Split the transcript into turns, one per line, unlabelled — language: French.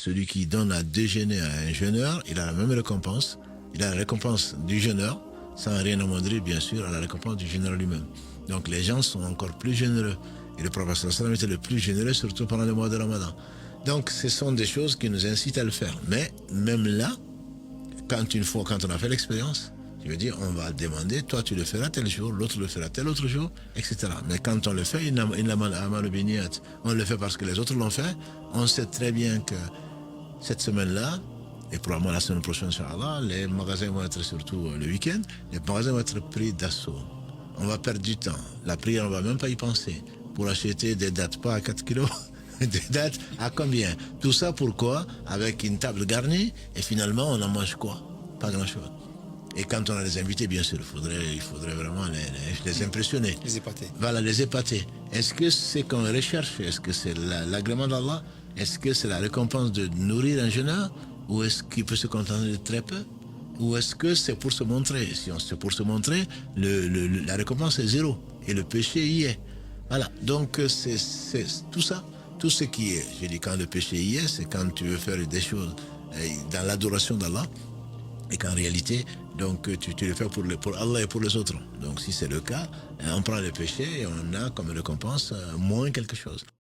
celui qui donne à déjeuner à un jeûneur, il a la même récompense. Il a la récompense du jeûneur, sans rien amoindrir, bien sûr, à la récompense du jeûneur lui-même. Donc les gens sont encore plus généreux. Et le prophète sallam était le plus généreux, surtout pendant le mois de Ramadan. Donc ce sont des choses qui nous incitent à le faire. Mais même là, quand on a fait l'expérience, je veux dire, on va demander, toi tu le feras tel jour, l'autre le fera tel autre jour, etc. Mais quand on le fait, on le fait parce que les autres l'ont fait. On sait très bien que cette semaine-là, et probablement la semaine prochaine, Inch'Allah, les magasins vont être, surtout le week-end, les magasins vont être pris d'assaut. On va perdre du temps. La prière, on ne va même pas y penser. Pour acheter des dates, pas à 4 kilos, des dates à combien? Tout ça pourquoi? Avec une table garnie, et finalement, on en mange quoi? Pas grand-chose. Et quand on a des invités, bien sûr, il faudrait vraiment les impressionner.
Les épater.
Voilà, les épater. Est-ce que c'est qu'on recherche? Est-ce que c'est l'agrément d'Allah? Est-ce que c'est la récompense de nourrir un jeûneur? Ou est-ce qu'il peut se contenter de très peu? Ou est-ce que c'est pour se montrer? Si c'est pour se montrer, la récompense est zéro. Et le péché y est. Voilà, donc c'est tout ça. Tout ce qui est, je dis quand le péché y est, c'est quand tu veux faire des choses dans l'adoration d'Allah. Et qu'en réalité, donc, tu le fais pour Allah et pour les autres. Donc si c'est le cas, on prend le péché et on a comme récompense moins quelque chose.